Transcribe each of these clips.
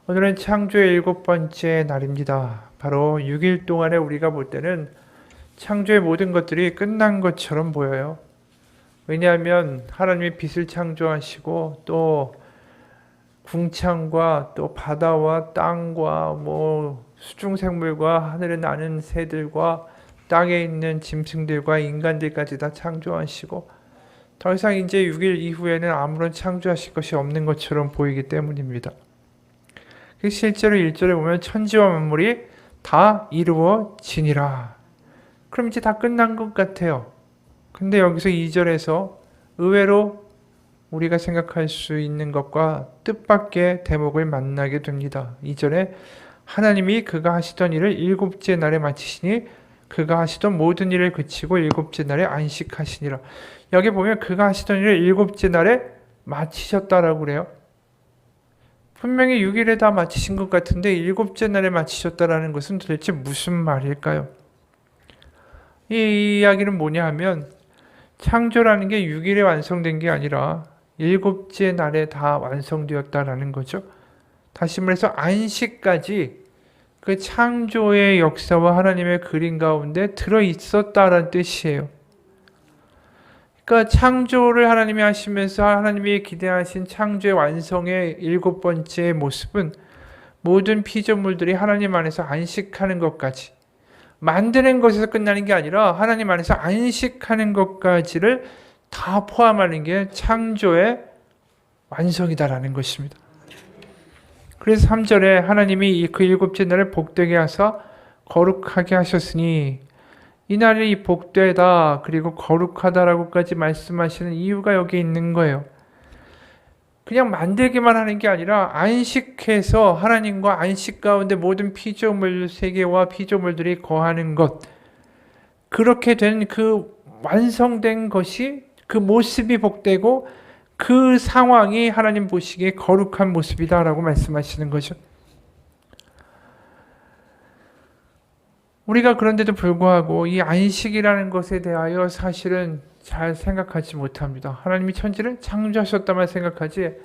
오늘은 창조의 7번째 날입니다. 바로 6일 동안에 우리가 볼 때는 창조의 모든 것들이 끝난 것처럼 보여요. 왜냐하면 하나님이 빛을 창조하시고 또 궁창과 또 바다와 땅과 수중생물과 하늘에 나는 새들과 땅에 있는 짐승들과 인간들까지 다 창조하시고 더 이상 이제 6일 이후에는 아무런 창조하실 것이 없는 것처럼 보이기 때문입니다. 실제로 1절에 보면 천지와 만물이 다 이루어지니라. 그럼 이제 다 끝난 것 같아요. 근데 여기서 2절에서 의외로 우리가 생각할 수 있는 것과 뜻밖의 대목을 만나게 됩니다. 2절에 하나님이 그가 하시던 일을 7째 날에 마치시니 그가 하시던 모든 일을 그치고 7째 날에 안식하시니라. 여기 보면 그가 하시던 일을 7째 날에 마치셨다라고 그래요. 분명히 6일에 다 마치신 것 같은데 7째 날에 마치셨다라는 것은 도대체 무슨 말일까요? 이 이야기는 뭐냐 하면 창조라는 게 6일에 완성된 게 아니라 7째 날에 다 완성되었다라는 거죠. 다시 말해서 안식까지 그 창조의 역사와 하나님의 그림 가운데 들어있었다라는 뜻이에요. 그러니까 창조를 하나님이 하시면서 하나님이 기대하신 창조의 완성의 7번째 모습은 모든 피조물들이 하나님 안에서 안식하는 것까지, 만드는 것에서 끝나는 게 아니라 하나님 안에서 안식하는 것까지를 다 포함하는 게 창조의 완성이다라는 것입니다. 그래서 3절에 하나님이 그 7째 날을 복되게 하사 거룩하게 하셨으니 이 날이 복되다 그리고 거룩하다라고까지 말씀하시는 이유가 여기 있는 거예요. 그냥 만들기만 하는 게 아니라 안식해서 하나님과 안식 가운데 모든 피조물 세계와 피조물들이 거하는 것, 그렇게 된 그 완성된 것이, 그 모습이 복되고 그 상황이 하나님 보시기에 거룩한 모습이다라고 말씀하시는 거죠. 우리가 그런데도 불구하고 이 안식이라는 것에 대하여 사실은 잘 생각하지 못합니다. 하나님이 천지를 창조하셨다만 생각하지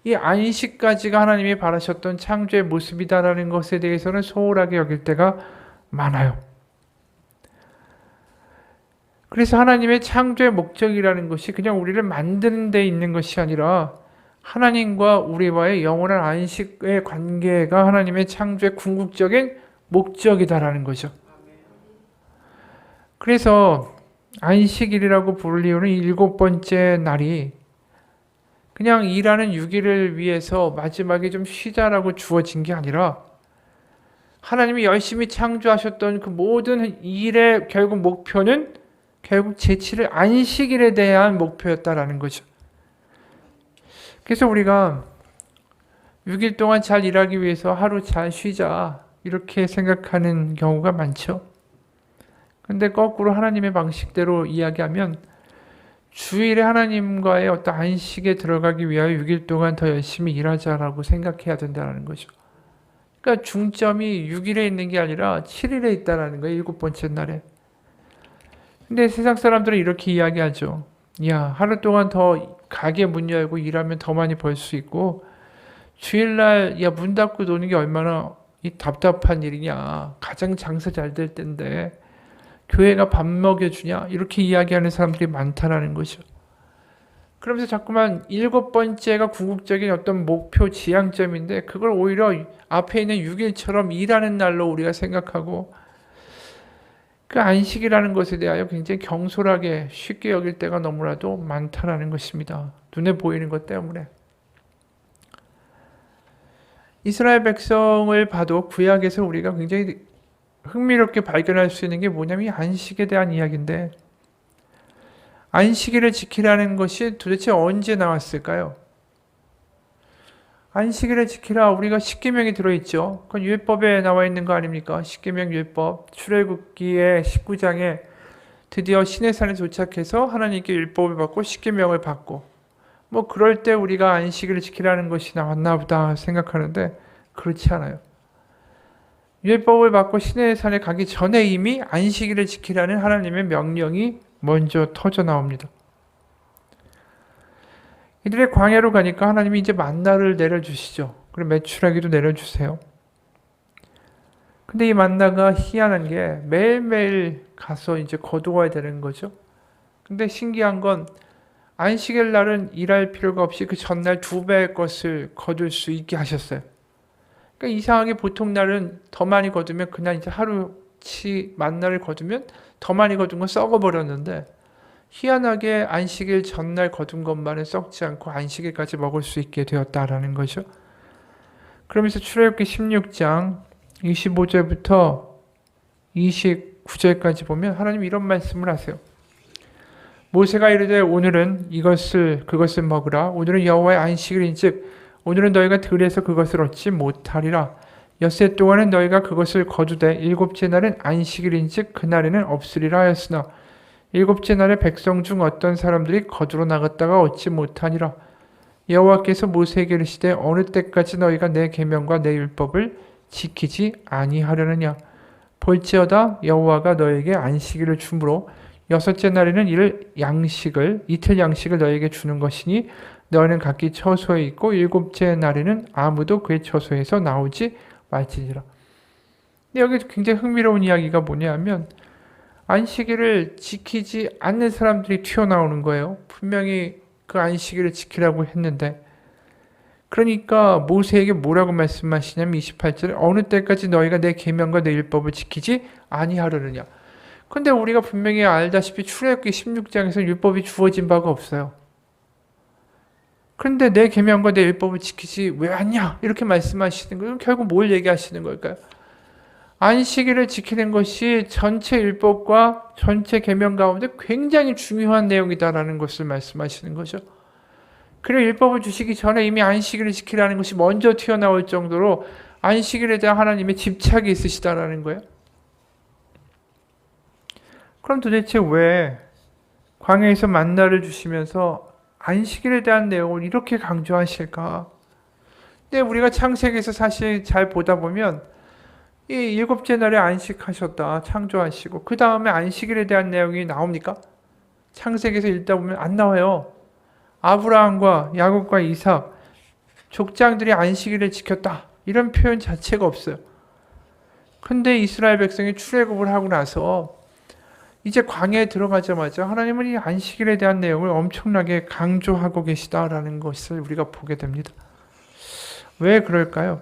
이 안식까지가 하나님이 바라셨던 창조의 모습이다라는 것에 대해서는 소홀하게 여길 때가 많아요. 그래서 하나님의 창조의 목적이라는 것이 그냥 우리를 만드는 데 있는 것이 아니라 하나님과 우리와의 영원한 안식의 관계가 하나님의 창조의 궁극적인 목적이다라는 거죠. 그래서 안식일이라고 부를 이유는 7번째 날이 그냥 일하는 6일을 위해서 마지막에 좀 쉬자라고 주어진 게 아니라 하나님이 열심히 창조하셨던 그 모든 일의 결국 목표는 결국 제7일 안식일에 대한 목표였다라는 거죠. 그래서 우리가 6일 동안 잘 일하기 위해서 하루 잘 쉬자 이렇게 생각하는 경우가 많죠. 근데 거꾸로 하나님의 방식대로 이야기하면 주일에 하나님과의 어떤 안식에 들어가기 위하여 6일 동안 더 열심히 일하자라고 생각해야 된다는 거죠. 그러니까 중점이 6일에 있는 게 아니라 7일에 있다는 거예요. 7번째 날에. 근데 세상 사람들은 이렇게 이야기하죠. 야, 하루 동안 더 가게 문 열고 일하면 더 많이 벌 수 있고 주일날 문 닫고 노는 게 얼마나 답답한 일이냐. 가장 장사 잘 될 때인데 교회가 밥 먹여주냐? 이렇게 이야기하는 사람들이 많다라는 거죠. 그러면서 자꾸만 7번째가 궁극적인 어떤 목표 지향점인데 그걸 오히려 앞에 있는 6일처럼 일하는 날로 우리가 생각하고 그 안식이라는 것에 대하여 굉장히 경솔하게 쉽게 여길 때가 너무나도 많다라는 것입니다. 눈에 보이는 것 때문에. 이스라엘 백성을 봐도 구약에서 우리가 굉장히 흥미롭게 발견할 수 있는 게 뭐냐면 이 안식에 대한 이야기인데 안식일을 지키라는 것이 도대체 언제 나왔을까요? 안식일을 지키라 우리가 십계명이 들어있죠. 그건 율법에 나와 있는 거 아닙니까? 십계명 율법 출애굽기의 19장에 드디어 시내산에 도착해서 하나님께 율법을 받고 십계명을 받고 그럴 때 우리가 안식일을 지키라는 것이 나왔나 보다 생각하는데 그렇지 않아요. 율법을 받고 시내산에 가기 전에 이미 안식일을 지키라는 하나님의 명령이 먼저 터져 나옵니다. 이들의 광야로 가니까 하나님이 이제 만나를 내려주시죠. 그리고 메추라기도 내려주세요. 근데 이 만나가 희한한 게 매일매일 가서 이제 거두어야 되는 거죠. 근데 신기한 건 안식일 날은 일할 필요가 없이 그 전날 2배의 것을 거둘 수 있게 하셨어요. 그러니까 이상하게 보통 날은 더 많이 거두면 그날 이제 하루치 만나를 거두면 더 많이 거둔 건 썩어버렸는데 희한하게 안식일 전날 거둔 것만은 썩지 않고 안식일까지 먹을 수 있게 되었다라는 거죠. 그러면서 출애굽기 16장 25절부터 29절까지 보면 하나님 이런 말씀을 하세요. 모세가 이르되 오늘은 그것을 먹으라. 오늘은 여호와의 안식일인즉 오늘은 너희가 들에서 그것을 얻지 못하리라. 엿새 동안은 너희가 그것을 거두되 일곱째 날은 안식일인즉 그날에는 없으리라 하였으나 일곱째 날에 백성 중 어떤 사람들이 거두러 나갔다가 얻지 못하니라. 여호와께서 모세에게 이르시되 어느 때까지 너희가 내 계명과 내 율법을 지키지 아니하려느냐. 볼지어다 여호와가 너에게 안식일을 주므로 여섯째 날에는 이틀 양식을 너에게 주는 것이니 너희는 각기 처소에 있고 일곱째 날에는 아무도 그의 처소에서 나오지 말지니라. 근데 여기 굉장히 흥미로운 이야기가 뭐냐면 안식일을 지키지 않는 사람들이 튀어나오는 거예요. 분명히 그 안식일을 지키라고 했는데 그러니까 모세에게 뭐라고 말씀하시냐면 28절에 어느 때까지 너희가 내 계명과 내 율법을 지키지 아니하려느냐. 근데 우리가 분명히 알다시피 출애굽기 16장에서 율법이 주어진 바가 없어요. 그런데 내 계명과 내 율법을 지키지 왜 않냐? 이렇게 말씀하시는 거예요. 결국 뭘 얘기하시는 걸까요? 안식일을 지키는 것이 전체 율법과 전체 계명 가운데 굉장히 중요한 내용이다라는 것을 말씀하시는 거죠. 그리고 율법을 주시기 전에 이미 안식일을 지키라는 것이 먼저 튀어나올 정도로 안식일에 대한 하나님의 집착이 있으시다라는 거예요. 그럼 도대체 왜 광야에서 만나를 주시면서 안식일에 대한 내용을 이렇게 강조하실까? 근데 우리가 창세기에서 사실 잘 보다 보면 이 일곱째 날에 안식하셨다 창조하시고 그 다음에 안식일에 대한 내용이 나옵니까? 창세기에서 읽다 보면 안 나와요. 아브라함과 야곱과 이삭 족장들이 안식일을 지켰다 이런 표현 자체가 없어요. 근데 이스라엘 백성이 출애굽을 하고 나서 이제 광야에 들어가자마자 하나님은 이 안식일에 대한 내용을 엄청나게 강조하고 계시다라는 것을 우리가 보게 됩니다. 왜 그럴까요?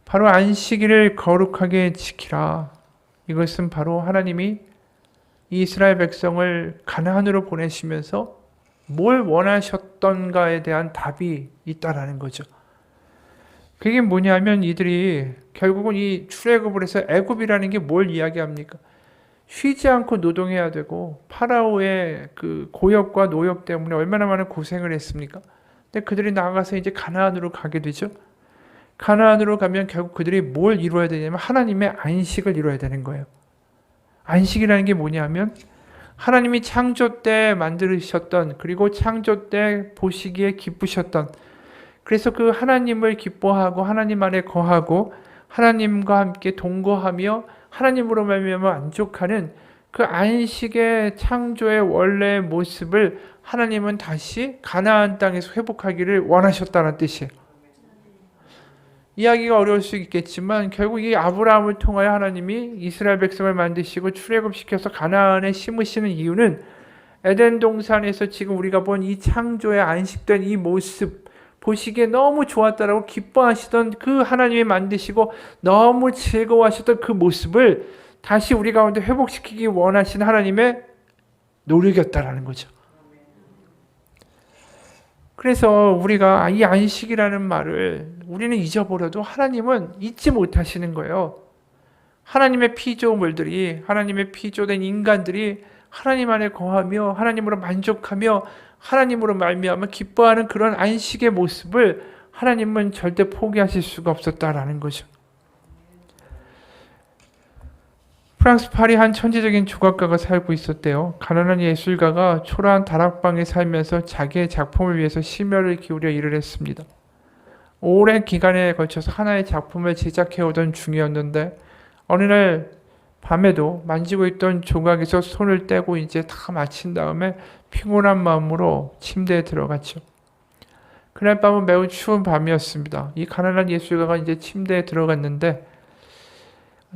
바로 안식일을 거룩하게 지키라. 이것은 바로 하나님이 이스라엘 백성을 가나안으로 보내시면서 뭘 원하셨던가에 대한 답이 있다라는 거죠. 그게 뭐냐면 이들이 결국은 이 출애굽을 해서 애굽이라는 게 뭘 이야기합니까? 쉬지 않고 노동해야 되고 파라오의 그 고역과 노역 때문에 얼마나 많은 고생을 했습니까? 근데 그들이 나가서 이제 가나안으로 가게 되죠. 가나안으로 가면 결국 그들이 뭘 이루어야 되냐면 하나님의 안식을 이루어야 되는 거예요. 안식이라는 게 뭐냐면 하나님이 창조 때 만드셨던 그리고 창조 때 보시기에 기쁘셨던 그래서 그 하나님을 기뻐하고 하나님 안에 거하고 하나님과 함께 동거하며 하나님으로 말미암아 만족하는 그 안식의 창조의 원래의 모습을 하나님은 다시 가나안 땅에서 회복하기를 원하셨다는 뜻이에요. 이야기가 어려울 수 있겠지만 결국 이 아브라함을 통하여 하나님이 이스라엘 백성을 만드시고 출애굽시켜서 가나안에 심으시는 이유는 에덴 동산에서 지금 우리가 본 이 창조의 안식된 이 모습 보시기에 너무 좋았다라고 기뻐하시던 그 하나님이 만드시고 너무 즐거워하셨던 그 모습을 다시 우리 가운데 회복시키기 원하신 하나님의 노력이었다라는 거죠. 그래서 우리가 이 안식이라는 말을 우리는 잊어버려도 하나님은 잊지 못하시는 거예요. 하나님의 피조물들이 하나님의 피조된 인간들이 하나님 안에 거하며 하나님으로 만족하며 하나님으로 말미암아 기뻐하는 그런 안식의 모습을 하나님은 절대 포기하실 수가 없었다라는 거죠. 프랑스 파리 한 천재적인 조각가가 살고 있었대요. 가난한 예술가가 초라한 다락방에 살면서 자기의 작품을 위해서 심혈을 기울여 일을 했습니다. 오랜 기간에 걸쳐서 하나의 작품을 제작해오던 중이었는데 어느 날 밤에도 만지고 있던 조각에서 손을 떼고 이제 다 마친 다음에 피곤한 마음으로 침대에 들어갔죠. 그날 밤은 매우 추운 밤이었습니다. 이 가난한 예술가가 이제 침대에 들어갔는데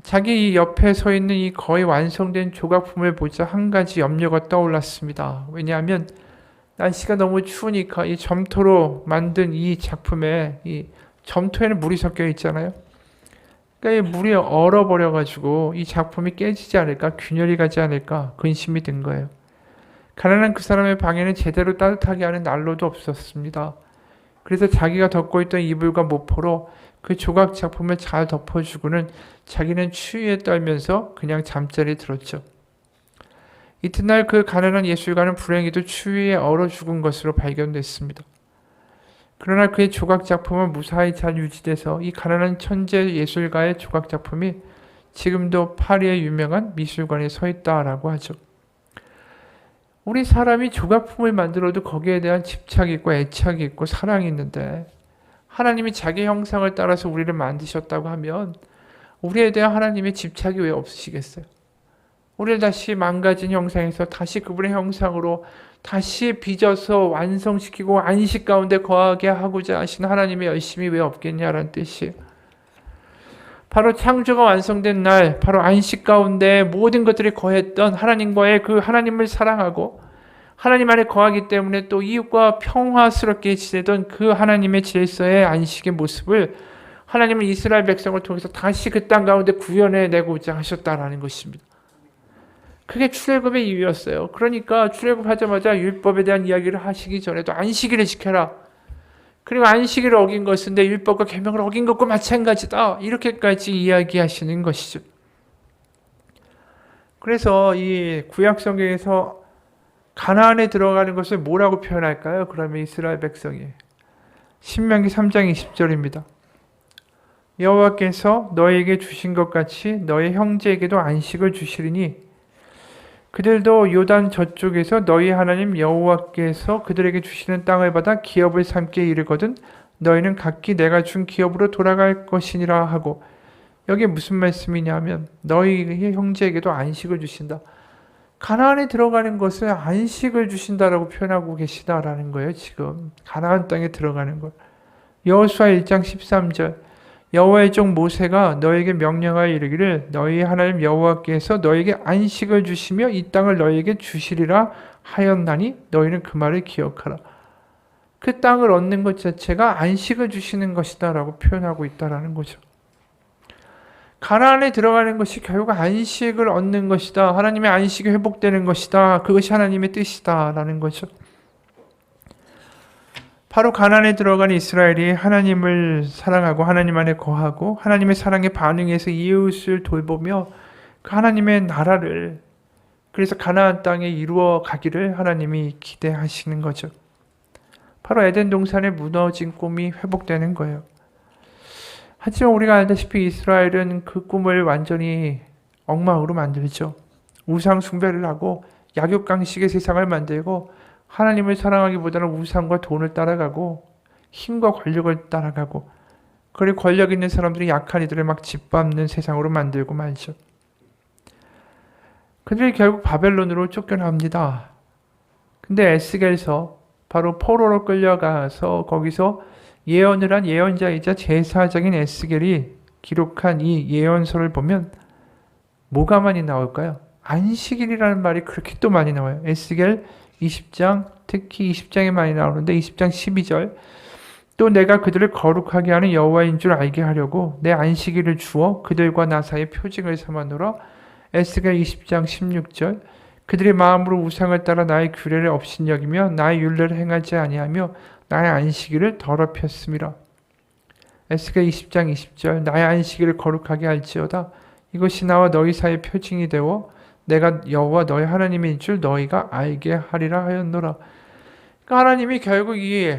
자기 옆에 서 있는 이 거의 완성된 조각품을 보자 한 가지 염려가 떠올랐습니다. 왜냐하면 날씨가 너무 추우니까 이 점토로 만든 이 작품에 이 점토에는 물이 섞여 있잖아요. 그러니까 이 물이 얼어버려가지고 이 작품이 깨지지 않을까, 균열이 가지 않을까 근심이 든 거예요. 가난한 그 사람의 방에는 제대로 따뜻하게 하는 난로도 없었습니다. 그래서 자기가 덮고 있던 이불과 모포로 그 조각 작품을 잘 덮어주고는 자기는 추위에 떨면서 그냥 잠자리에 들었죠. 이튿날 그 가난한 예술가는 불행히도 추위에 얼어 죽은 것으로 발견됐습니다. 그러나 그의 조각 작품은 무사히 잘 유지돼서 이 가난한 천재 예술가의 조각 작품이 지금도 파리의 유명한 미술관에 서 있다라고 하죠. 우리 사람이 조각품을 만들어도 거기에 대한 집착이 있고 애착이 있고 사랑이 있는데 하나님이 자기 형상을 따라서 우리를 만드셨다고 하면 우리에 대한 하나님의 집착이 왜 없으시겠어요? 우리를 다시 망가진 형상에서 다시 그분의 형상으로 다시 빚어서 완성시키고 안식 가운데 거하게 하고자 하신 하나님의 열심이 왜 없겠냐라는 뜻이에요. 바로 창조가 완성된 날, 바로 안식 가운데 모든 것들이 거했던 하나님과의 그 하나님을 사랑하고 하나님 안에 거하기 때문에 또 이웃과 평화스럽게 지내던 그 하나님의 질서의 안식의 모습을 하나님은 이스라엘 백성을 통해서 다시 그 땅 가운데 구현해내고자 하셨다라는 것입니다. 그게 출애굽의 이유였어요. 그러니까 출애굽하자마자 율법에 대한 이야기를 하시기 전에도 안식일을 지켜라. 그리고 안식일을 어긴 것은 내 율법과 계명을 어긴 것과 마찬가지다. 이렇게까지 이야기하시는 것이죠. 그래서 이 구약 성경에서 가나안에 들어가는 것을 뭐라고 표현할까요? 그러면 이스라엘 백성이 신명기 3장 20절입니다. 여호와께서 너에게 주신 것 같이 너의 형제에게도 안식을 주시리니 그들도 요단 저쪽에서 너희 하나님 여호와께서 그들에게 주시는 땅을 받아 기업을 삼게 이르거든 너희는 각기 내가 준 기업으로 돌아갈 것이니라 하고 여기에 무슨 말씀이냐면 너희의 형제에게도 안식을 주신다. 가나안에 들어가는 것은 안식을 주신다라고 표현하고 계시다라는 거예요. 지금 가나안 땅에 들어가는 것. 여호수아 1장 13절 여호와의 종 모세가 너에게 명령하여 이르기를 너희 하나님 여호와께서 너에게 안식을 주시며 이 땅을 너에게 주시리라 하였나니 너희는 그 말을 기억하라. 그 땅을 얻는 것 자체가 안식을 주시는 것이다 라고 표현하고 있다라는 거죠. 가나안에 들어가는 것이 결국 안식을 얻는 것이다. 하나님의 안식이 회복되는 것이다. 그것이 하나님의 뜻이다 라는 거죠. 바로 가나안에 들어간 이스라엘이 하나님을 사랑하고 하나님 안에 거하고 하나님의 사랑에 반응해서 이웃을 돌보며 그 하나님의 나라를 그래서 가나안 땅에 이루어 가기를 하나님이 기대하시는 거죠. 바로 에덴 동산의 무너진 꿈이 회복되는 거예요. 하지만 우리가 알다시피 이스라엘은 그 꿈을 완전히 엉망으로 만들죠. 우상 숭배를 하고 약육강식의 세상을 만들고 하나님을 사랑하기보다는 우상과 돈을 따라가고 힘과 권력을 따라가고 그리고 권력 있는 사람들이 약한 이들을 막 짓밟는 세상으로 만들고 말죠. 그들이 결국 바벨론으로 쫓겨납니다. 근데 에스겔서 바로 포로로 끌려가서 거기서 예언을 한 예언자이자 제사장인 에스겔이 기록한 이 예언서를 보면 뭐가 많이 나올까요? 안식일이라는 말이 그렇게 또 많이 나와요. 에스겔 20장, 특히 20장에 많이 나오는데 20장 12절 또 내가 그들을 거룩하게 하는 여호와인 줄 알게 하려고 내 안식일을 주어 그들과 나 사이에 표징을 삼아노라. 에스겔 20장 16절 그들의 마음으로 우상을 따라 나의 규례를 업신여기며 나의 율례를 행하지 아니하며 나의 안식일을 더럽혔음이라. 에스겔 20장 20절 나의 안식일을 거룩하게 할지어다. 이것이 나와 너희 사이의 표징이 되어 내가 여호와 너희 하나님인 줄 너희가 알게 하리라 하였노라. 그러니까 하나님이 결국 이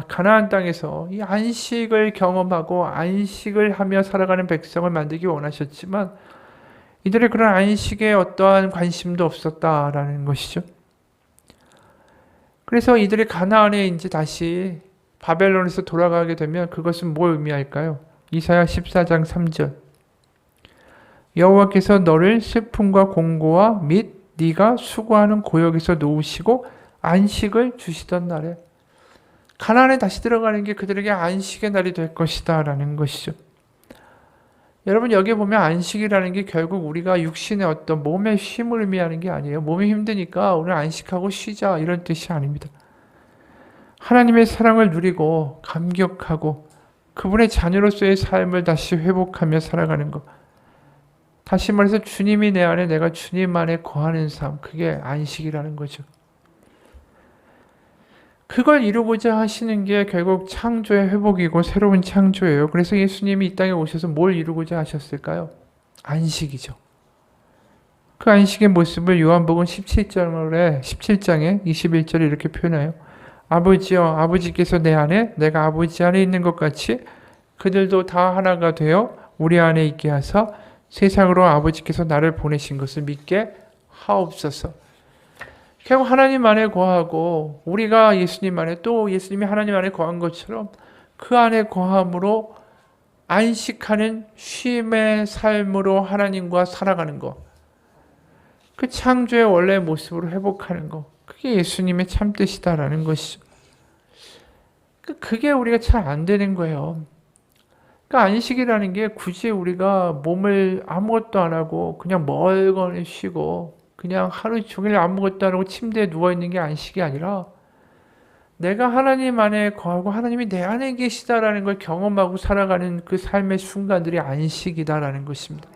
가나안 땅에서 이 안식을 경험하고 안식을 하며 살아가는 백성을 만들기 원하셨지만 이들의 그런 안식에 어떠한 관심도 없었다라는 것이죠. 그래서 이들이 가나안에 이제 다시 바벨론에서 돌아가게 되면 그것은 뭘 의미할까요? 이사야 14장 3절 여호와께서 너를 슬픔과 공고와 및 네가 수고하는 고역에서 놓으시고 안식을 주시던 날에 가나안에 다시 들어가는 게 그들에게 안식의 날이 될 것이다 라는 것이죠. 여러분 여기 보면 안식이라는 게 결국 우리가 육신의 어떤 몸의 쉼을 의미하는 게 아니에요. 몸이 힘드니까 오늘 안식하고 쉬자 이런 뜻이 아닙니다. 하나님의 사랑을 누리고 감격하고 그분의 자녀로서의 삶을 다시 회복하며 살아가는 것. 다시 말해서 주님이 내 안에 내가 주님 안에 거하는 삶. 그게 안식이라는 거죠. 그걸 이루고자 하시는 게 결국 창조의 회복이고 새로운 창조예요. 그래서 예수님이 이 땅에 오셔서 뭘 이루고자 하셨을까요? 안식이죠. 그 안식의 모습을 요한복음 17장에 21절에 이렇게 표현해요. 아버지여, 아버지께서 내 안에 내가 아버지 안에 있는 것 같이 그들도 다 하나가 되어 우리 안에 있게 하사 세상으로 아버지께서 나를 보내신 것을 믿게 하옵소서. 결국 하나님 안에 거하고 우리가 예수님 안에 또 예수님이 하나님 안에 거한 것처럼 그 안에 거함으로 안식하는 쉼의 삶으로 하나님과 살아가는 것. 그 창조의 원래의 모습으로 회복하는 것. 그게 예수님의 참뜻이다라는 것이죠. 그게 우리가 잘 안 되는 거예요. 그러니까 안식이라는 게 굳이 우리가 몸을 아무것도 안 하고 그냥 멀거니 쉬고 그냥 하루 종일 아무것도 안 하고 침대에 누워있는 게 안식이 아니라 내가 하나님 안에 거하고 하나님이 내 안에 계시다라는 걸 경험하고 살아가는 그 삶의 순간들이 안식이다라는 것입니다.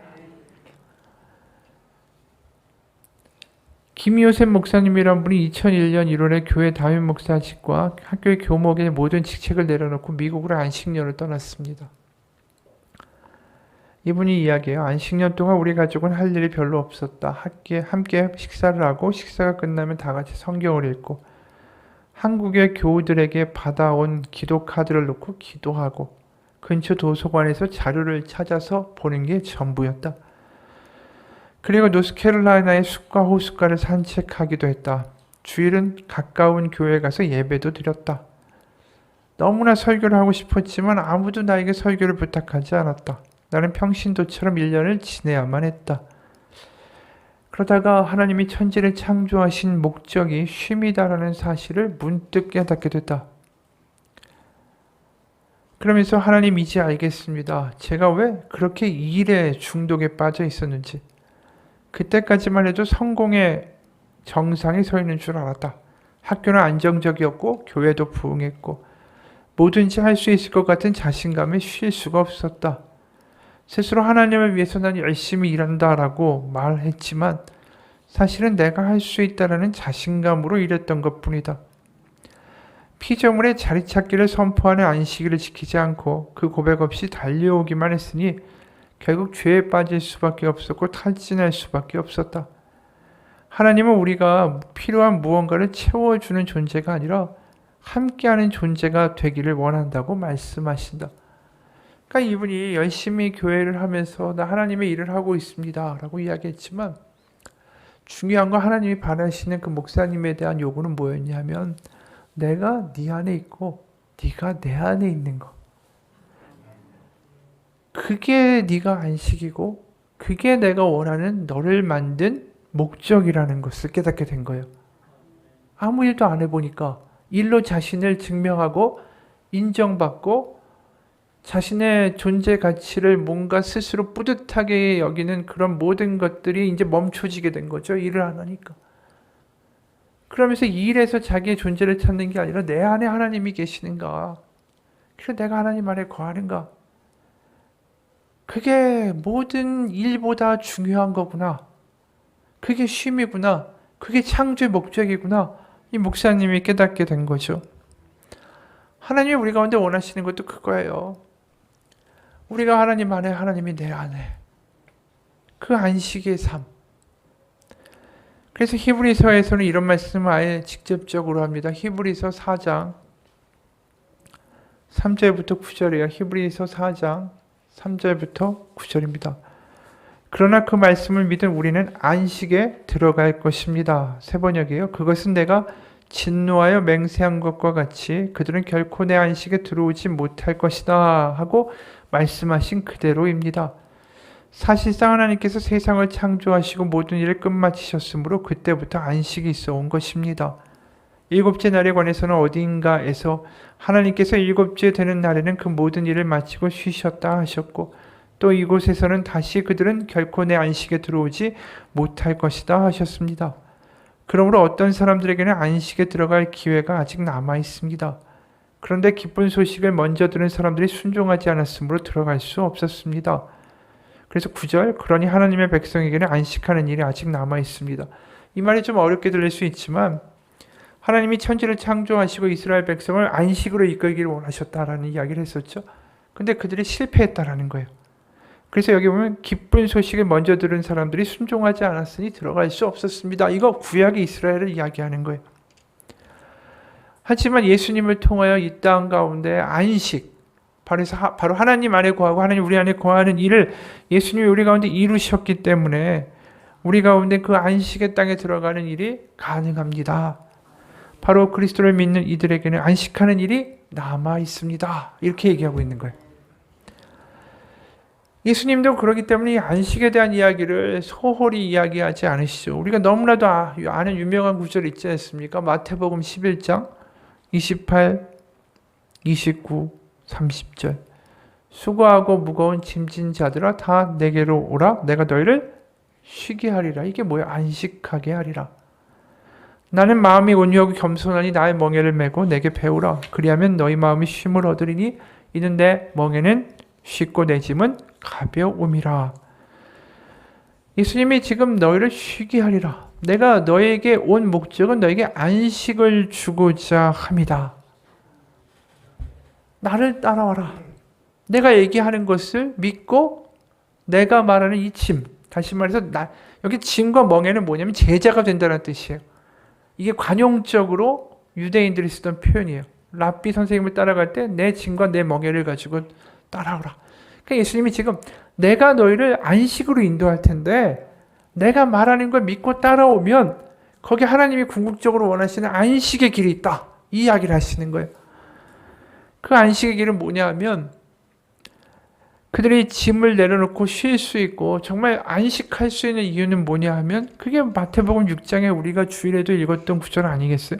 김요셉 목사님이란 분이 2001년 1월에 교회 담임 목사직과 학교의 교목의 모든 직책을 내려놓고 미국으로 안식년을 떠났습니다. 이분이 이야기해요. 안식년 동안 우리 가족은 할 일이 별로 없었다. 함께 식사를 하고 식사가 끝나면 다 같이 성경을 읽고 한국의 교우들에게 받아온 기도 카드를 놓고 기도하고 근처 도서관에서 자료를 찾아서 보는 게 전부였다. 그리고 노스캐롤라이나의 숲과 호숫가를 산책하기도 했다. 주일은 가까운 교회에 가서 예배도 드렸다. 너무나 설교를 하고 싶었지만 아무도 나에게 설교를 부탁하지 않았다. 나는 평신도처럼 1년을 지내야만 했다. 그러다가 하나님이 천지를 창조하신 목적이 쉼이다라는 사실을 문득 깨닫게 됐다. 그러면서 하나님 이제 알겠습니다. 제가 왜 그렇게 일에 중독에 빠져 있었는지. 그때까지만 해도 성공의 정상에 서 있는 줄 알았다. 학교는 안정적이었고 교회도 부흥했고 뭐든지 할 수 있을 것 같은 자신감에 쉴 수가 없었다. 스스로 하나님을 위해서 난 열심히 일한다라고 말했지만 사실은 내가 할 수 있다라는 자신감으로 일했던 것뿐이다. 피조물의 자리 찾기를 선포하는 안식일을 지키지 않고 그 고백 없이 달려오기만 했으니 결국 죄에 빠질 수밖에 없었고 탈진할 수밖에 없었다. 하나님은 우리가 필요한 무언가를 채워주는 존재가 아니라 함께하는 존재가 되기를 원한다고 말씀하신다. 그러니까 이분이 열심히 교회를 하면서 나 하나님의 일을 하고 있습니다 라고 이야기했지만 중요한 건 하나님이 바라시는 그 목사님에 대한 요구는 뭐였냐면 내가 네 안에 있고 네가 내 안에 있는 거. 그게 네가 안식이고 그게 내가 원하는 너를 만든 목적이라는 것을 깨닫게 된 거예요. 아무 일도 안 해보니까 일로 자신을 증명하고 인정받고 자신의 존재 가치를 뭔가 스스로 뿌듯하게 여기는 그런 모든 것들이 이제 멈춰지게 된 거죠. 일을 안 하니까. 그러면서 이 일에서 자기의 존재를 찾는 게 아니라 내 안에 하나님이 계시는가. 그래서 내가 하나님 안에 거하는가. 그게 모든 일보다 중요한 거구나. 그게 쉼이구나. 그게 창조의 목적이구나. 이 목사님이 깨닫게 된 거죠. 하나님이 우리 가운데 원하시는 것도 그거예요. 우리가 하나님 안에, 하나님이 내 안에. 그 안식의 삶. 그래서 히브리서에서는 이런 말씀을 아예 직접적으로 합니다. 히브리서 4장 3절부터 9절이에요. 히브리서 4장 3절부터 9절입니다. 그러나 그 말씀을 믿은 우리는 안식에 들어갈 것입니다. 세 번역이에요. 그것은 내가 진노하여 맹세한 것과 같이 그들은 결코 내 안식에 들어오지 못할 것이다 하고 말씀하신 그대로입니다. 사실상 하나님께서 세상을 창조하시고 모든 일을 끝마치셨으므로 그때부터 안식이 있어 온 것입니다. 일곱째 날에 관해서는 어딘가에서 하나님께서 일곱째 되는 날에는 그 모든 일을 마치고 쉬셨다 하셨고, 또 이곳에서는 다시 그들은 결코 내 안식에 들어오지 못할 것이다 하셨습니다. 그러므로 어떤 사람들에게는 안식에 들어갈 기회가 아직 남아 있습니다. 그런데 기쁜 소식을 먼저 들은 사람들이 순종하지 않았으므로 들어갈 수 없었습니다. 그래서 9절, 그러니 하나님의 백성에게는 안식하는 일이 아직 남아 있습니다. 이 말이 좀 어렵게 들릴 수 있지만 하나님이 천지를 창조하시고 이스라엘 백성을 안식으로 이끌기를 원하셨다라는 이야기를 했었죠. 근데 그들이 실패했다라는 거예요. 그래서 여기 보면 기쁜 소식을 먼저 들은 사람들이 순종하지 않았으니 들어갈 수 없었습니다. 이거 구약의 이스라엘을 이야기하는 거예요. 하지만 예수님을 통하여 이 땅 가운데 안식, 바로 하나님 안에 거하고 하나님 우리 안에 거하는 일을 예수님이 우리 가운데 이루셨기 때문에 우리 가운데 그 안식의 땅에 들어가는 일이 가능합니다. 바로 그리스도를 믿는 이들에게는 안식하는 일이 남아 있습니다. 이렇게 얘기하고 있는 거예요. 예수님도 그렇기 때문에 안식에 대한 이야기를 소홀히 이야기하지 않으시죠. 우리가 너무나도 아는 유명한 구절 있지 않습니까? 마태복음 11장 28, 29, 30절. 수고하고 무거운 짐진 자들아 다 내게로 오라. 내가 너희를 쉬게 하리라. 이게 뭐야? 안식하게 하리라. 나는 마음이 온유하고 겸손하니 나의 멍에를 메고 내게 배우라. 그리하면 너희 마음이 쉼을 얻으리니 이는 내 멍에는 쉽고 내 짐은 가벼움이라. 예수님이 지금 너희를 쉬게 하리라. 내가 너에게 온 목적은 너에게 안식을 주고자 합니다. 나를 따라와라. 내가 얘기하는 것을 믿고 내가 말하는 이 짐, 다시 말해서 여기 짐과 멍에는 뭐냐면 제자가 된다는 뜻이에요. 이게 관용적으로 유대인들이 쓰던 표현이에요. 랍비 선생님을 따라갈 때 내 짐과 내 멍에를 가지고 따라오라. 그러니까 예수님이 지금 내가 너희를 안식으로 인도할 텐데 내가 말하는 걸 믿고 따라오면 거기 하나님이 궁극적으로 원하시는 안식의 길이 있다. 이 이야기를 하시는 거예요. 그 안식의 길은 뭐냐 하면 그들이 짐을 내려놓고 쉴 수 있고 정말 안식할 수 있는 이유는 뭐냐 하면 그게 마태복음 6장에 우리가 주일에도 읽었던 구절 아니겠어요?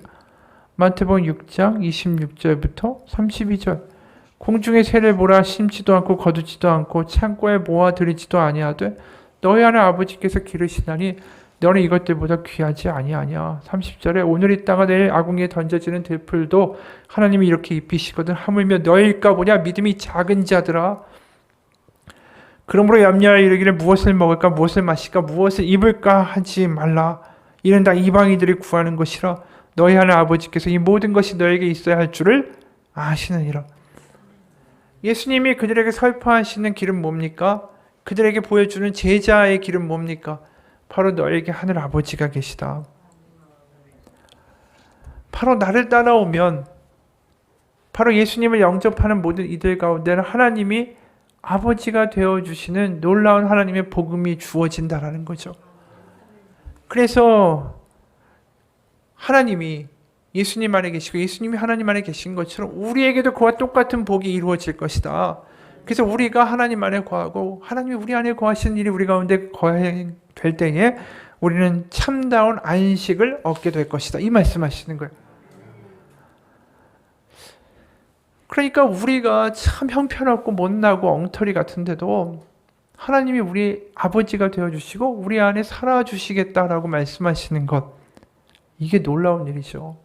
마태복음 6장 26절부터 32절. 공중의 새를 보라. 심지도 않고 거두지도 않고 창고에 모아들이지도 아니하되 너희 안에 아버지께서 기르시나니 너는 이것들보다 귀하지 아니하냐. 30절에 오늘 있다가 내일 아궁이에 던져지는 들풀도 하나님이 이렇게 입히시거든 하물며 너희일까 보냐. 믿음이 작은 자들아. 그러므로 염려하여 이르기를 무엇을 먹을까 무엇을 마실까 무엇을 입을까 하지 말라. 이는 다 이방인들이 구하는 것이라. 너희 하나님 아버지께서 이 모든 것이 너에게 있어야 할 줄을 아시느니라. 예수님이 그들에게 설파하시는 길은 뭡니까? 그들에게 보여주는 제자의 길은 뭡니까? 바로 너에게 하늘 아버지가 계시다. 바로 나를 따라오면 바로 예수님을 영접하는 모든 이들 가운데는 하나님이 아버지가 되어주시는 놀라운 하나님의 복음이 주어진다라는 거죠. 그래서 하나님이 예수님 안에 계시고 예수님이 하나님 안에 계신 것처럼 우리에게도 그와 똑같은 복이 이루어질 것이다. 그래서 우리가 하나님 안에 거하고 하나님이 우리 안에 거하시는 일이 우리 가운데 거행될 때에 우리는 참다운 안식을 얻게 될 것이다. 이 말씀하시는 거예요. 그러니까 우리가 참 형편없고 못나고 엉터리 같은데도 하나님이 우리 아버지가 되어주시고 우리 안에 살아주시겠다라고 말씀하시는 것, 이게 놀라운 일이죠.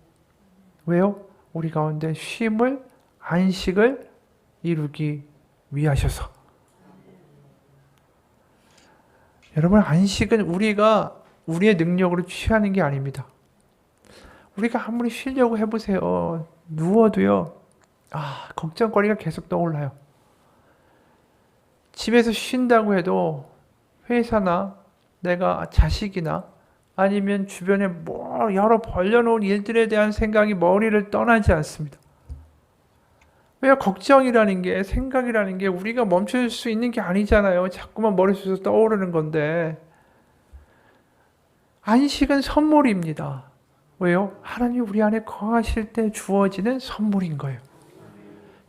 왜요? 우리 가운데 쉼을, 안식을 이루기 위하셔서. 여러분, 안식은 우리가 우리의 능력으로 취하는 게 아닙니다. 우리가 아무리 쉬려고 해보세요. 누워도요. 걱정거리가 계속 떠올라요. 집에서 쉰다고 해도 회사나 내가 자식이나 아니면 주변에 여러 벌려놓은 일들에 대한 생각이 머리를 떠나지 않습니다. 왜? 걱정이라는 게, 생각이라는 게 우리가 멈출 수 있는 게 아니잖아요. 자꾸만 머릿속에서 떠오르는 건데. 안식은 선물입니다. 왜요? 하나님이 우리 안에 거하실 때 주어지는 선물인 거예요.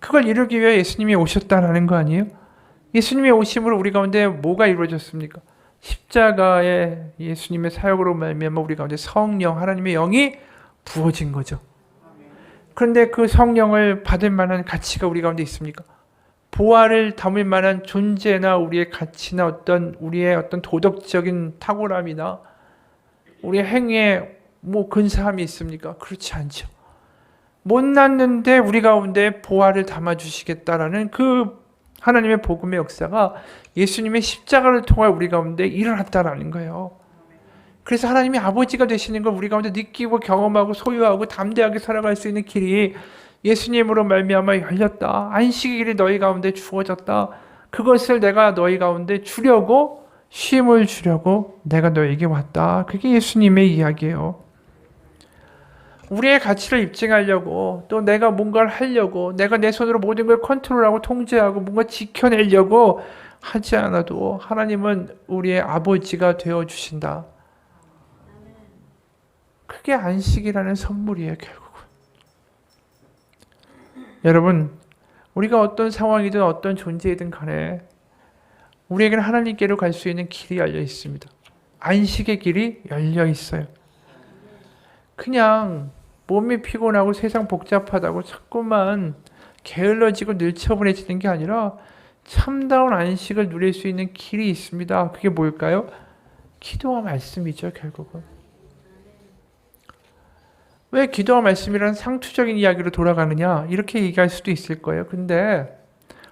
그걸 이루기 위해 예수님이 오셨다라는 거 아니에요? 예수님의 오심으로 우리 가운데 뭐가 이루어졌습니까? 십자가의 예수님의 사역으로 말미암아 우리 가운데 성령, 하나님의 영이 부어진 거죠. 그런데 그 성령을 받을 만한 가치가 우리 가운데 있습니까? 보화를 담을 만한 존재나 우리의 가치나 우리의 어떤 도덕적인 탁월함이나 우리의 행위에 근사함이 있습니까? 그렇지 않죠. 못났는데 우리 가운데 보화를 담아주시겠다라는 그 하나님의 복음의 역사가 예수님의 십자가를 통해 우리 가운데 일어났다라는 거예요. 그래서 하나님이 아버지가 되시는 걸 우리 가운데 느끼고 경험하고 소유하고 담대하게 살아갈 수 있는 길이 예수님으로 말미암아 열렸다. 안식의 길이 너희 가운데 주어졌다. 그것을 내가 너희 가운데 주려고, 쉼을 주려고 내가 너에게 왔다. 그게 예수님의 이야기예요. 우리의 가치를 입증하려고, 또 내가 뭔가를 하려고, 내가 내 손으로 모든 걸 컨트롤하고 통제하고 뭔가 지켜내려고 하지 않아도 하나님은 우리의 아버지가 되어주신다. 그게 안식이라는 선물이에요, 결국은. 여러분, 우리가 어떤 상황이든 어떤 존재이든 간에 우리에게는 하나님께로 갈 수 있는 길이 열려 있습니다. 안식의 길이 열려 있어요. 그냥 몸이 피곤하고 세상 복잡하다고 자꾸만 게을러지고 늘처분해지는 게 아니라 참다운 안식을 누릴 수 있는 길이 있습니다. 그게 뭘까요? 기도와 말씀이죠, 결국은. 왜 기도와 말씀이라는 상투적인 이야기로 돌아가느냐? 이렇게 얘기할 수도 있을 거예요. 근데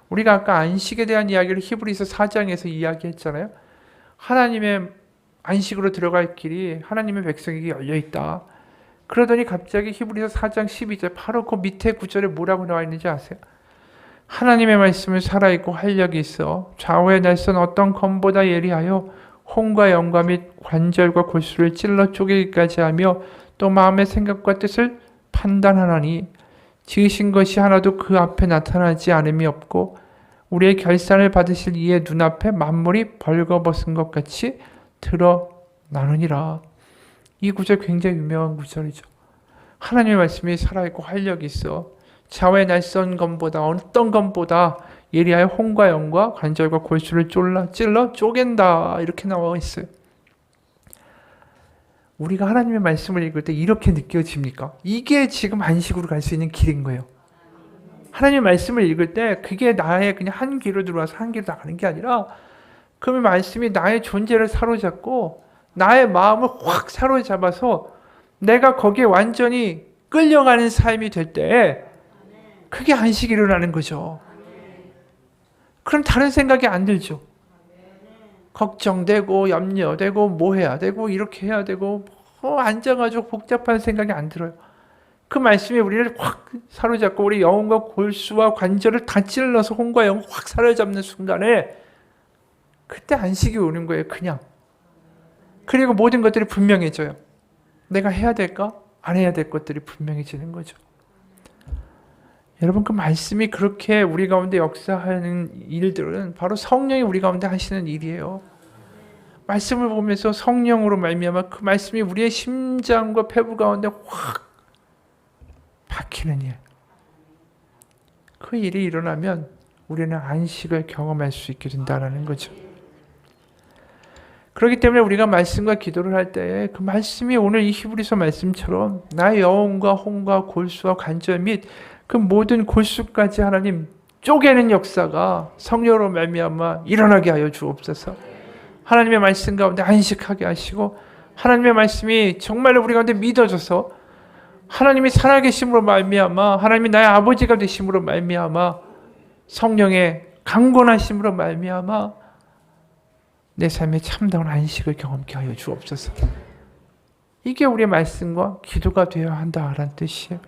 우리가 아까 안식에 대한 이야기를 히브리서 4장에서 이야기했잖아요. 하나님의 안식으로 들어갈 길이 하나님의 백성에게 열려있다. 그러더니 갑자기 히브리서 4장 12절 바로 그 밑에 구절에 뭐라고 나와 있는지 아세요? 하나님의 말씀은 살아있고 활력이 있어 좌우의 날선 어떤 검보다 예리하여 혼과 영과 및 관절과 골수를 찔러 쪼개기까지 하며 또 마음의 생각과 뜻을 판단하나니 지으신 것이 하나도 그 앞에 나타나지 않음이 없고 우리의 결산을 받으실 이의 눈앞에 만물이 벌거벗은 것 같이 드러나느니라. 이 구절 굉장히 유명한 구절이죠. 하나님의 말씀이 살아있고 활력이 있어 좌우의 날선 검보다 어떤 검보다 예리하여 혼과 영과 관절과 골수를 찔러 쪼갠다. 이렇게 나와 있어요. 우리가 하나님의 말씀을 읽을 때 이렇게 느껴집니까? 이게 지금 안식으로 갈 수 있는 길인 거예요. 하나님의 말씀을 읽을 때 그게 나의 그냥 한 귀로 들어와서 한 귀로 나가는 게 아니라 그 말씀이 나의 존재를 사로잡고 나의 마음을 확 사로잡아서 내가 거기에 완전히 끌려가는 삶이 될 때 그게 안식이 일어나는 거죠. 그럼 다른 생각이 안 들죠. 걱정되고 염려되고 뭐 해야 되고 이렇게 해야 되고 앉아가지고 복잡한 생각이 안 들어요. 그 말씀이 우리를 확 사로잡고 우리 영혼과 골수와 관절을 다 찔러서 혼과 영을 확 사로잡는 순간에 그때 안식이 오는 거예요. 그냥. 그리고 모든 것들이 분명해져요. 내가 해야 될까? 안 해야 될 것들이 분명해지는 거죠. 여러분, 그 말씀이 그렇게 우리 가운데 역사하는 일들은 바로 성령이 우리 가운데 하시는 일이에요. 말씀을 보면서 성령으로 말미암아 그 말씀이 우리의 심장과 폐부 가운데 확 박히는 일. 그 일이 일어나면 우리는 안식을 경험할 수 있게 된다는 거죠. 그렇기 때문에 우리가 말씀과 기도를 할 때 그 말씀이 오늘 이 히브리서 말씀처럼 나의 영혼과 혼과 골수와 관절 및 그 모든 골수까지 하나님 쪼개는 역사가 성령으로 말미암아 일어나게 하여 주옵소서. 하나님의 말씀 가운데 안식하게 하시고 하나님의 말씀이 정말로 우리 가운데 믿어져서 하나님이 살아계심으로 말미암아 하나님이 나의 아버지가 되심으로 말미암아 성령의 강권하심으로 말미암아 내 삶에 참다운 안식을 경험케 하여 주옵소서. 이게 우리의 말씀과 기도가 되어야 한다라는 뜻이에요.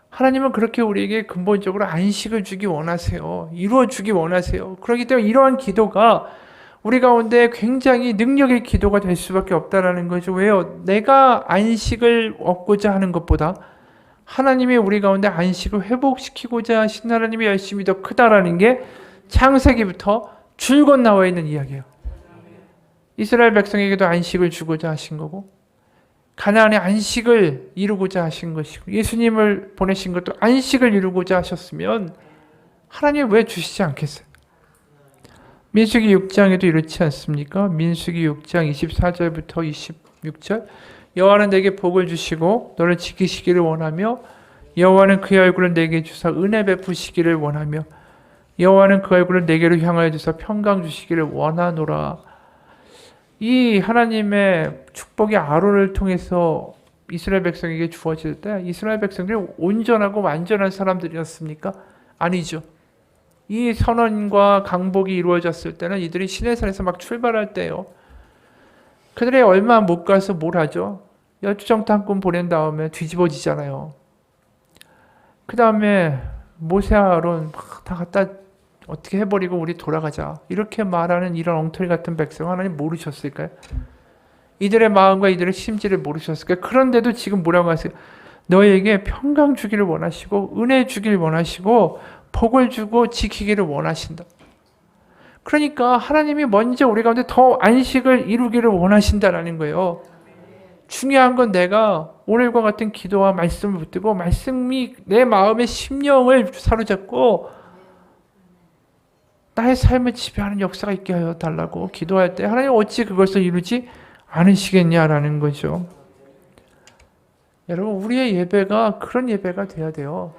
하나님은 그렇게 우리에게 근본적으로 안식을 주기 원하세요. 이루어주기 원하세요. 그렇기 때문에 이러한 기도가 우리 가운데 굉장히 능력의 기도가 될 수밖에 없다라는 거죠. 왜요? 내가 안식을 얻고자 하는 것보다 하나님이 우리 가운데 안식을 회복시키고자 하신 하나님의 열심이 더 크다라는 게 창세기부터 줄곧 나와 있는 이야기예요. 이스라엘 백성에게도 안식을 주고자 하신 거고 가나안의 안식을 이루고자 하신 것이고 예수님을 보내신 것도 안식을 이루고자 하셨으면 하나님 왜 주시지 않겠어요? 민수기 6장에도 이렇지 않습니까? 민수기 6장 24절부터 26절 여호와는 내게 복을 주시고 너를 지키시기를 원하며 여호와는 그의 얼굴을 내게 주사 은혜 베푸시기를 원하며 여호와는 그 얼굴을 내게로 향하여 주사 평강 주시기를 원하노라. 이 하나님의 축복이 아론을 통해서 이스라엘 백성에게 주어질 때 이스라엘 백성들이 온전하고 완전한 사람들이었습니까? 아니죠. 이 선언과 강복이 이루어졌을 때는 이들이 시내산에서 막 출발할 때요. 그들이 얼마 못 가서 뭘 하죠? 열주정탐꾼 보낸 다음에 뒤집어지잖아요. 그 다음에 모세와 아론 다 갖다 어떻게 해버리고 우리 돌아가자. 이렇게 말하는 이런 엉터리 같은 백성 하나님 모르셨을까요? 이들의 마음과 이들의 심지를 모르셨을까요? 그런데도 지금 뭐라고 하세요? 너에게 평강 주기를 원하시고 은혜 주기를 원하시고 복을 주고 지키기를 원하신다. 그러니까 하나님이 먼저 우리 가운데 더 안식을 이루기를 원하신다라는 거예요. 중요한 건 내가 오늘과 같은 기도와 말씀을 붙들고 말씀이 내 마음의 심령을 사로잡고 나의 삶을 지배하는 역사가 있게 하여 달라고 기도할 때 하나님 어찌 그것을 이루지 않으시겠냐라는 거죠. 여러분 우리의 예배가 그런 예배가 돼야 돼요.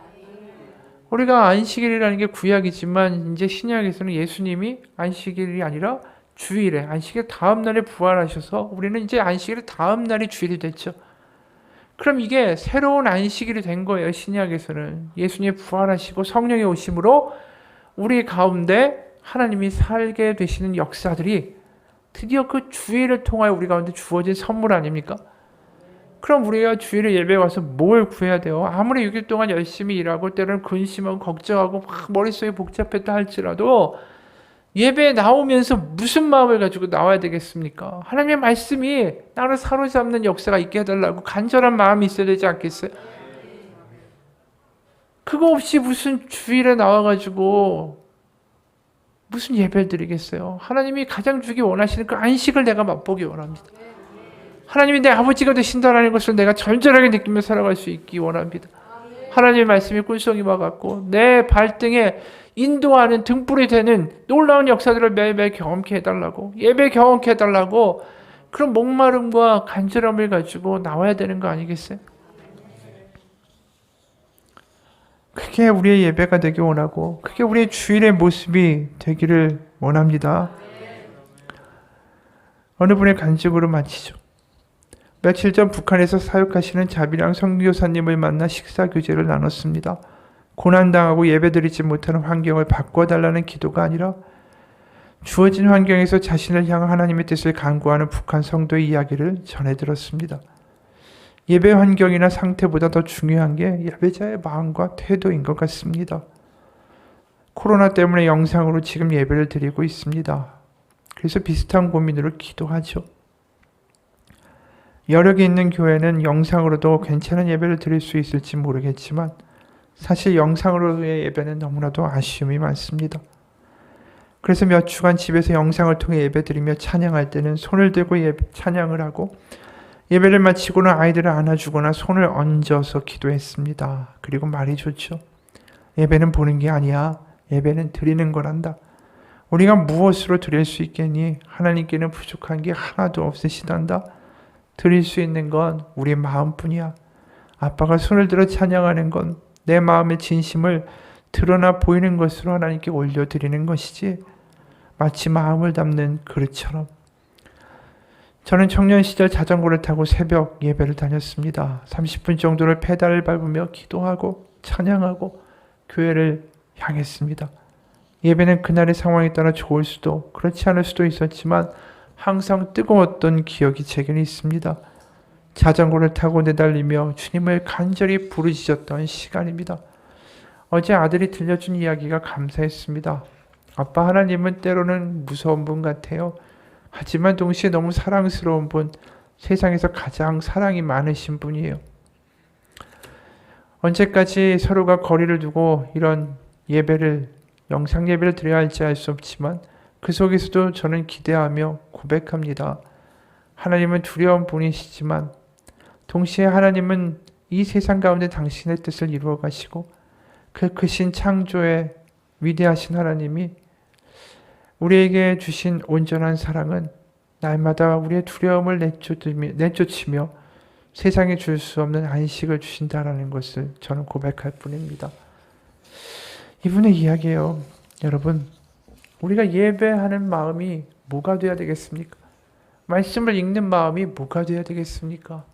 우리가 안식일이라는 게 구약이지만 이제 신약에서는 예수님이 안식일이 아니라 주일에 안식일 다음 날에 부활하셔서 우리는 이제 안식일 다음 날이 주일이 됐죠. 그럼 이게 새로운 안식일이 된 거예요. 신약에서는 예수님이 부활하시고 성령의 오심으로 우리 가운데 하나님이 살게 되시는 역사들이 드디어 그 주일을 통하여 우리 가운데 주어진 선물 아닙니까? 그럼 우리가 주일에 예배 와서 뭘 구해야 돼요? 아무리 6일 동안 열심히 일하고 때로는 근심하고 걱정하고 막 머릿속이 복잡했다 할지라도 예배에 나오면서 무슨 마음을 가지고 나와야 되겠습니까? 하나님의 말씀이 나를 사로잡는 역사가 있게 해달라고 간절한 마음이 있어야 되지 않겠어요? 그거 없이 무슨 주일에 나와가지고 무슨 예배를 드리겠어요? 하나님이 가장 주기 원하시는 그 안식을 내가 맛보기 원합니다. 하나님이 내 아버지가 되신다는 것을 내가 절절하게 느끼며 살아갈 수 있기 원합니다. 하나님의 말씀이 꿀송이와 같고 내 발등에 인도하는 등불이 되는 놀라운 역사들을 매일매일 경험케 해달라고 예배 경험케 해달라고 그런 목마름과 간절함을 가지고 나와야 되는 거 아니겠어요? 그게 우리의 예배가 되기 원하고 그게 우리의 주일의 모습이 되기를 원합니다. 어느 분의 간증으로 마치죠. 며칠 전 북한에서 사역하시는 자비랑 선교사님을 만나 식사 교제를 나눴습니다. 고난당하고 예배드리지 못하는 환경을 바꿔달라는 기도가 아니라 주어진 환경에서 자신을 향한 하나님의 뜻을 간구하는 북한 성도의 이야기를 전해들었습니다. 예배 환경이나 상태보다 더 중요한 게 예배자의 마음과 태도인 것 같습니다. 코로나 때문에 영상으로 지금 예배를 드리고 있습니다. 그래서 비슷한 고민으로 기도하죠. 여력이 있는 교회는 영상으로도 괜찮은 예배를 드릴 수 있을지 모르겠지만 사실 영상으로의 예배는 너무나도 아쉬움이 많습니다. 그래서 몇 주간 집에서 영상을 통해 예배드리며 찬양할 때는 손을 들고 찬양을 하고 예배를 마치고는 아이들을 안아주거나 손을 얹어서 기도했습니다. 그리고 말이 좋죠. 예배는 보는 게 아니야. 예배는 드리는 거란다. 우리가 무엇으로 드릴 수 있겠니? 하나님께는 부족한 게 하나도 없으시단다. 드릴 수 있는 건 우리 마음뿐이야. 아빠가 손을 들어 찬양하는 건 내 마음의 진심을 드러나 보이는 것으로 하나님께 올려드리는 것이지 마치 마음을 담는 그릇처럼. 저는 청년 시절 자전거를 타고 새벽 예배를 다녔습니다. 30분 정도를 페달을 밟으며 기도하고 찬양하고 교회를 향했습니다. 예배는 그날의 상황에 따라 좋을 수도 그렇지 않을 수도 있었지만 항상 뜨거웠던 기억이 제게는 있습니다. 자전거를 타고 내달리며 주님을 간절히 부르짖었던 시간입니다. 어제 아들이 들려준 이야기가 감사했습니다. 아빠, 하나님은 때로는 무서운 분 같아요. 하지만 동시에 너무 사랑스러운 분, 세상에서 가장 사랑이 많으신 분이에요. 언제까지 서로가 거리를 두고 이런 예배를, 영상 예배를 드려야 할지 알 수 없지만 그 속에서도 저는 기대하며 고백합니다. 하나님은 두려운 분이시지만 동시에 하나님은 이 세상 가운데 당신의 뜻을 이루어 가시고 그 크신 창조의 위대하신 하나님이 우리에게 주신 온전한 사랑은 날마다 우리의 두려움을 내쫓으며 세상에 줄 수 없는 안식을 주신다라는 것을 저는 고백할 뿐입니다. 이분의 이야기예요. 여러분, 우리가 예배하는 마음이 뭐가 되어야 되겠습니까? 말씀을 읽는 마음이 뭐가 되어야 되겠습니까?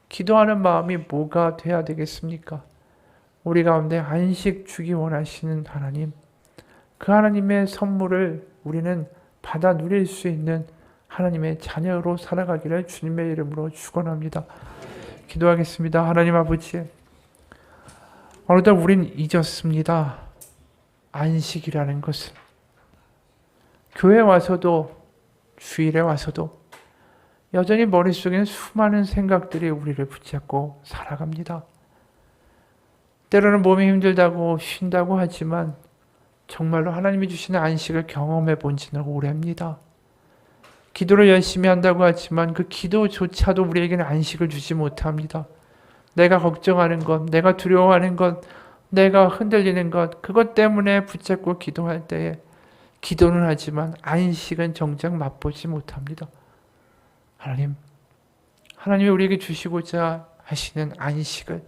기도하는 마음이 뭐가 되어야 되겠습니까? 우리 가운데 안식 주기 원하시는 하나님, 그 하나님의 선물을 우리는 받아 누릴 수 있는 하나님의 자녀로 살아가기를 주님의 이름으로 축원합니다. 기도하겠습니다. 하나님 아버지, 어느덧 우린 잊었습니다. 안식이라는 것을. 교회 와서도, 주일에 와서도 여전히 머릿속에는 수많은 생각들이 우리를 붙잡고 살아갑니다. 때로는 몸이 힘들다고 쉰다고 하지만 정말로 하나님이 주시는 안식을 경험해 본 지는 오래입니다. 기도를 열심히 한다고 하지만 그 기도조차도 우리에게는 안식을 주지 못합니다. 내가 걱정하는 것, 내가 두려워하는 것, 내가 흔들리는 것, 그것 때문에 붙잡고 기도할 때에 기도는 하지만 안식은 정작 맛보지 못합니다. 하나님이 우리에게 주시고자 하시는 안식을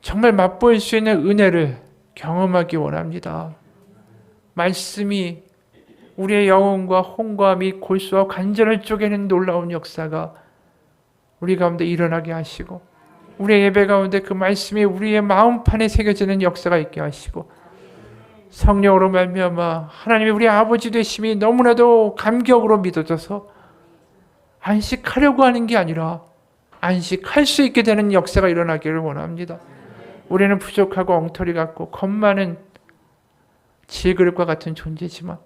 정말 맛볼 수 있는 은혜를 경험하기 원합니다. 말씀이 우리의 영혼과 혼과 및 골수와 관절을 쪼개는 놀라운 역사가 우리 가운데 일어나게 하시고, 우리의 예배 가운데 그 말씀이 우리의 마음판에 새겨지는 역사가 있게 하시고, 성령으로 말미암아 하나님이 우리 아버지 되심이 너무나도 감격으로 믿어져서 안식하려고 하는 게 아니라 안식할 수 있게 되는 역사가 일어나기를 원합니다. 우리는 부족하고 엉터리 같고 겁 많은 질그릇과 같은 존재지만,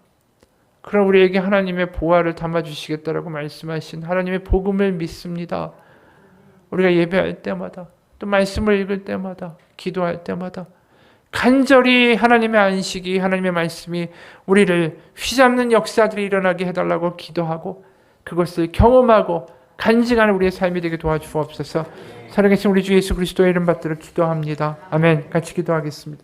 그럼 우리에게 하나님의 보화를 담아주시겠다라고 말씀하신 하나님의 복음을 믿습니다. 우리가 예배할 때마다, 또 말씀을 읽을 때마다, 기도할 때마다 간절히 하나님의 안식이, 하나님의 말씀이 우리를 휘잡는 역사들이 일어나게 해달라고 기도하고, 그것을 경험하고 간직하는 우리의 삶이 되게 도와주옵소서. 살아계신 우리 주 예수 그리스도의 이름 받들어 기도합니다. 아멘. 같이 기도하겠습니다.